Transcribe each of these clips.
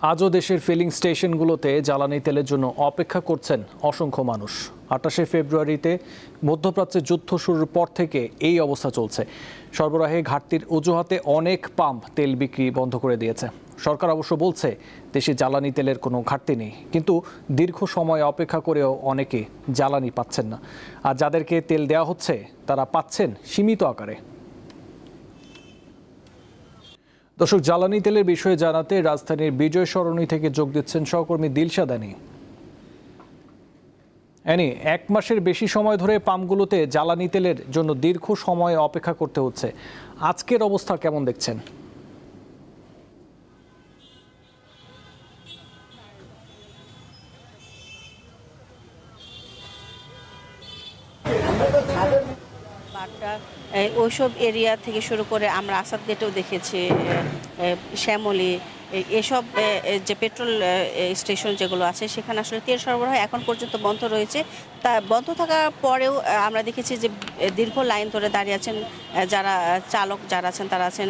আজও দেশের ফিলিং স্টেশনগুলোতে জ্বালানি তেলের জন্য অপেক্ষা করছেন অসংখ্য মানুষ। ২৮শে ফেব্রুয়ারিতে মধ্যপ্রাচ্যে যুদ্ধ শুরুর পর থেকে এই অবস্থা চলছে। সরবরাহে ঘাটতির অজুহাতে অনেক পাম্প তেল বিক্রি বন্ধ করে দিয়েছে। সরকার অবশ্য বলছে দেশে জ্বালানি তেলের কোনো ঘাটতি নেই, কিন্তু দীর্ঘ সময় অপেক্ষা করেও অনেকে জ্বালানি পাচ্ছেন না। আর যাদেরকে তেল দেওয়া হচ্ছে তারা পাচ্ছেন সীমিত আকারে। দর্শক, জ্বালানি তেলের বিষয়ে জানাতে রাজধানীর বিজয় সরণি থেকে যোগ দিচ্ছেন সহকর্মী দিলশাদ আনি। এক মাসের বেশি সময় ধরে পাম্পগুলোতে জ্বালানি তেলের জন্য দীর্ঘ সময় অপেক্ষা করতে হচ্ছে। আজকের অবস্থা কেমন দেখছেন? ওইসব এরিয়া থেকে শুরু করে আমরা আসাদ গেটেও দেখেছি, শ্যামলী, এসব যে পেট্রোল স্টেশন যেগুলো আছে সেখানে আসলে তেল সরবরাহ এখন পর্যন্ত বন্ধ রয়েছে। তা বন্ধ থাকার পরেও আমরা দেখেছি যে দীর্ঘ লাইন ধরে দাঁড়িয়ে আছেন যারা চালক যারা আছেন তারা আছেন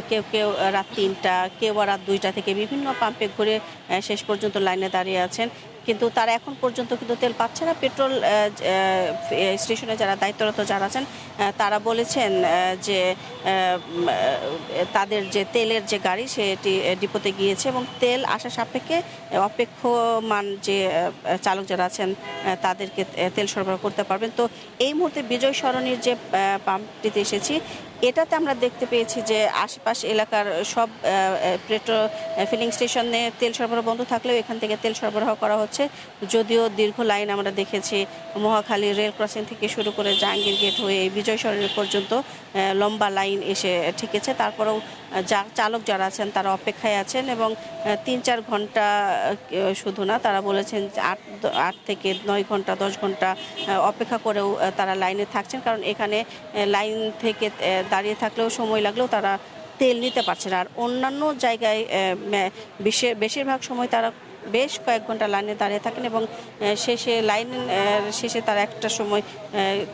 কেউ কেউ রাত ৩টা, কেউ রাত ২টা থেকে বিভিন্ন পাম্পে ঘুরে শেষ পর্যন্ত লাইনে দাঁড়িয়ে আছেন, কিন্তু তারা এখন পর্যন্ত কিন্তু তেল পাচ্ছে না। পেট্রোল স্টেশনে যারা দায়িত্বরত যারা আছেন তারা বলেছেন যে তাদের যে তেলের যে গাড়ি সেটি ডিপোতে গিয়েছে এবং তেল আসা সাপেক্ষে অপেক্ষমান যে চালক যারা আছেন তাদেরকে তেল সরবরাহ করতে পারবেন। তো এই মুহূর্তে বিজয় সরণির যে পাম্পটিতে এসেছি, এটাতে আমরা দেখতে পেয়েছি যে আশপাশ এলাকার সব পেট্রোল ফিলিং স্টেশনে তেল সরবরাহ বন্ধ থাকলেও এখান থেকে তেল সরবরাহ করা হচ্ছে। যদিও দীর্ঘ লাইন আমরা দেখেছি, মহাখালী রেল ক্রসিং থেকে শুরু করে জাহাঙ্গীর গেট হয়ে বিজয় সরণি পর্যন্ত লম্বা লাইন এসে ঠেকেছে। তারপরেও চালক যারা আছেন তারা অপেক্ষায় আছেন এবং ৩-৪ ঘন্টা শুধু না, তারা বলেছেন ৮ থেকে ৯ ঘন্টা ১০ ঘন্টা অপেক্ষা করেও তারা লাইনে থাকছেন, কারণ এখানে লাইন থেকে দাঁড়িয়ে থাকলেও সময় লাগলেও তারা তেল নিতে পারছে না। আর অন্যান্য জায়গায় বেশিরভাগ সময় তারা বেশ কয়েক ঘন্টা লাইনে দাঁড়িয়ে থাকেন এবং লাইন শেষে তারা একটা সময়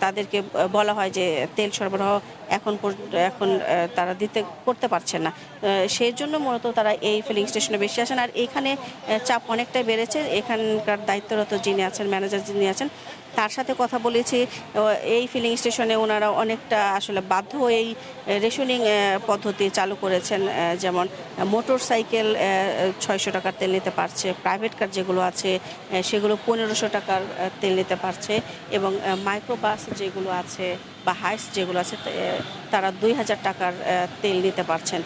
তাদেরকে বলা হয় যে তেল সরবরাহ এখন তারা করতে পারছেন না। সেই জন্য মূলত তারা এই ফিলিং স্টেশনে বেশি আসেন। আর এখানে চাপ অনেকটাই বেড়েছে। এখানকার দায়িত্বরত যিনি আছেন, ম্যানেজার যিনি আছেন, তার সাথে কথা বলেছি। এই ফিলিং স্টেশনে ওনারা অনেকটা আসলে বাধ্য হয়েই রেশনিং পদ্ধতি চালু করেছেন। যেমন মোটর সাইকেল ৬০০ টাকার তেল নিতে পারছে, প্রাইভেট কার যেগুলো আছে সেগুলো ১৫০০ টাকার তেল নিতে পারছে এবং মাইক্রোবাস যেগুলো আছে বা হাইস যেগুলো আছে তারা ২০০০ টাকার তেল নিতে পারছেন।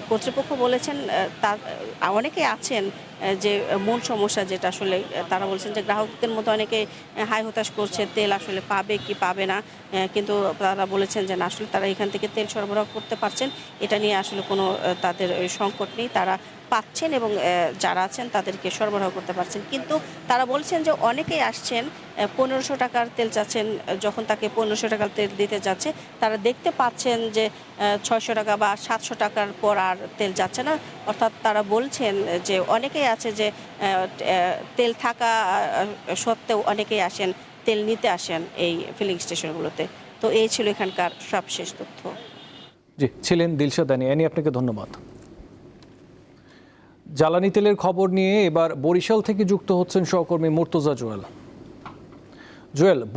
কর্তৃপক্ষ বলেছেন অনেকেই আছেন যে মূল সমস্যা যেটা আসলে তারা বলছেন যে গ্রাহকদের মতো অনেকে হাই হতাশ করছে তেল আসলে পাবে কি পাবে না, কিন্তু তারা বলেছেন যে না, আসলে তারা এখান থেকে তেল সরবরাহ করতে পারছেন, এটা নিয়ে আসলে কোনো তাদের সংকট নেই, তারা পাচ্ছেন এবং যারা আছেন তাদেরকে সরবরাহ করতে পারছেন। কিন্তু তারা বলছেন যে অনেকেই আসছেন ১৫০০ টাকার তেল চাচ্ছেন, যখন তাকে ১৫০০ টাকার তেল দিতে যাচ্ছে তারা দেখতে পাচ্ছেন যে ৬০০ টাকা বা ৭০০ টাকার পর আর তেল যাচ্ছে না। অর্থাৎ তারা বলছেন যে অনেকেই আছে যে তেল থাকা সত্ত্বেও অনেকেই আসেন, তেল নিতে আসেন এই ফিলিং স্টেশনগুলোতে। তো এই ছিল এখানকার সবশেষ তথ্য। জি, ছিলেন দিলশাদ আনি। আপনাকে ধন্যবাদ। জ্বালানি তেলের খবর নিয়ে এবার বরিশাল থেকে যুক্ত হচ্ছেন সহকর্মী মুর্তজা জুয়েল।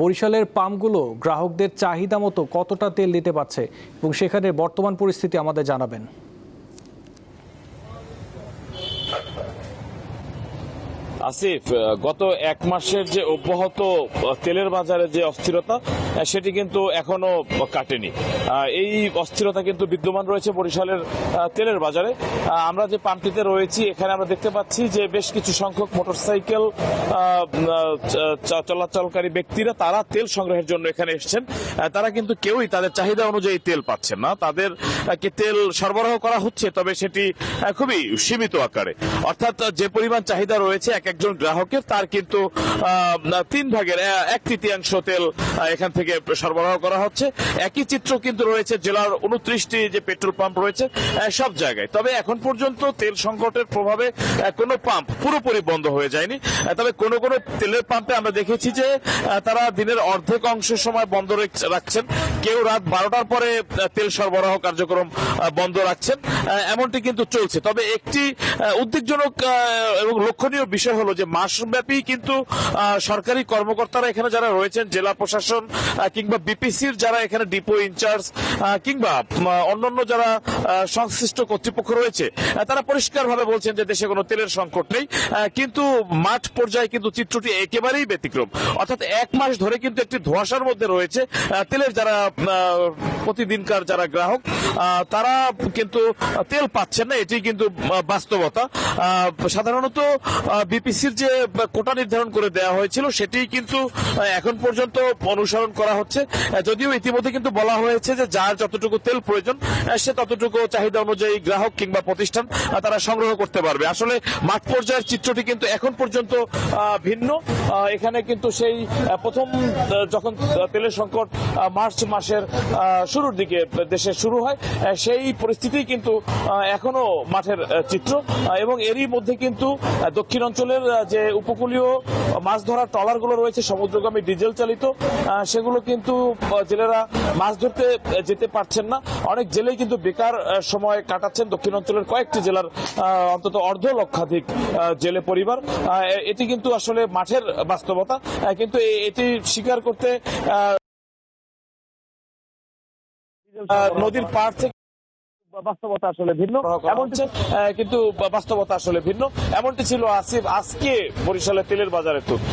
বরিশালের পাম্পগুলো গ্রাহকদের চাহিদা মতো কতটা তেল দিতে পারছে এবং সেখানে বর্তমান পরিস্থিতি আমাদের জানাবেন। আসিফ, গত এক মাসের যে অব্যাহত তেলের বাজারে যে অস্থিরতা সেটি কিন্তু এখনো কাটেনি। এই অস্থিরতা কিন্তু বিদ্যমান রয়েছে বরিশালের তেলের বাজারে। আমরা যে পাম্পটিতে রয়েছি এখানে আমরা দেখতে পাচ্ছি যে বেশ কিছু সংখ্যক মোটরসাইকেল চলাচলকারী ব্যক্তিরা তারা তেল সংগ্রহের জন্য এখানে এসেছেন। তারা কিন্তু কেউই তাদের চাহিদা অনুযায়ী তেল পাচ্ছেন না। তাদেরকে তেল সরবরাহ করা হচ্ছে, তবে সেটি খুবই সীমিত আকারে। অর্থাৎ যে পরিমাণ চাহিদা রয়েছে একজন গ্রাহকের, তার কিন্তু 3/1/3 তেল এখান থেকে থেকে সরবরাহ করা হচ্ছে। একই চিত্র কিন্তু রয়েছে জেলার 29টি যে পেট্রোল পাম্প রয়েছে সব জায়গায়। তবে এখন পর্যন্ত তেল সংকটের প্রভাবে কোনো পাম্প পুরোপুরি বন্ধ হয়ে যায়নি। তবে কোনো কোনো তেলের পাম্পে আমরা দেখেছি যে তারা দিনের অর্ধেক অংশ সময় বন্ধ রাখছেন, কেউ রাত 12টার পরে তেল সরবরাহ কার্যক্রম বন্ধ রাখছেন, এমনটি কিন্তু চলছে। তবে একটি উদ্বেগজনক এবং লক্ষণীয় বিষয় হলো যে মাসব্যাপী কিন্তু সরকারি কর্মকর্তারা এখানে যারা রয়েছেন, জেলা প্রশাসন কিংবা বিপিসির যারা এখানে ডিপো ইনচার্জ কিংবা অন্যান্য যারা সংশ্লিষ্ট কর্তৃপক্ষ রয়েছে, তারা পরিষ্কারভাবে বলছেন যে দেশে কোনো তেলের সংকট নেই। কিন্তু মাঠ পর্যায়ে কিন্তু চিত্রটি একেবারেই ব্যতিক্রম। অর্থাৎ এক মাস ধরে কিন্তু একটি ধোঁয়াশার মধ্যে রয়েছে তেলের যারা প্রতিদিনকার যারা গ্রাহক, তারা কিন্তু তেল পাচ্ছেন না, এটি কিন্তু বাস্তবতা। সাধারণত বিপিসির যে কোটা নির্ধারণ করে দেওয়া হয়েছিল সেটি কিন্তু এখন পর্যন্ত অনুসরণ করা হচ্ছে, যদিও ইতিমধ্যে কিন্তু বলা হয়েছে যে যার যতটুকু তেল প্রয়োজন সে ততটুকু চাহিদা অনুযায়ী গ্রাহক কিংবা প্রতিষ্ঠান তারা সংগ্রহ করতে পারবে। আসলে মাঠ পর্যায়ের চিত্রটি কিন্তু এখন পর্যন্ত ভিন্ন। এখানে কিন্তু সেই প্রথম যখন তেলের সংকট মার্চ মাসের শুরুর দিকে দেশে শুরু হয়, সেই পরিস্থিতি কিন্তু এখনো মাঠের চিত্র। এবং এরই মধ্যে কিন্তু দক্ষিণ অঞ্চলের যে উপকূলীয় মাছ ধরার ট্রলারগুলো রয়েছে সমুদ্রগামী ডিজেল চালিত, সেগুলো কিন্তু জেলেরা মাছ ধরতে যেতে পারছেন না। অনেক জেলেই কিন্তু বেকার সময় কাটাচ্ছেন। দক্ষিণ অঞ্চলের কয়েকটি জেলার অন্তত অর্ধ লক্ষাধিক জেলে পরিবার। এটি কিন্তু আসলে মাঠের বাস্তবতা, কিন্তু এটি স্বীকার করতে নদীর পাড় থেকে বাস্তবতা আসলে ভিন্ন, এমনটি কিন্তু বাস্তবতা আসলে ভিন্ন। এমনটি ছিল আসিফ আজকে বরিশালের তেলের বাজারের তথ্য।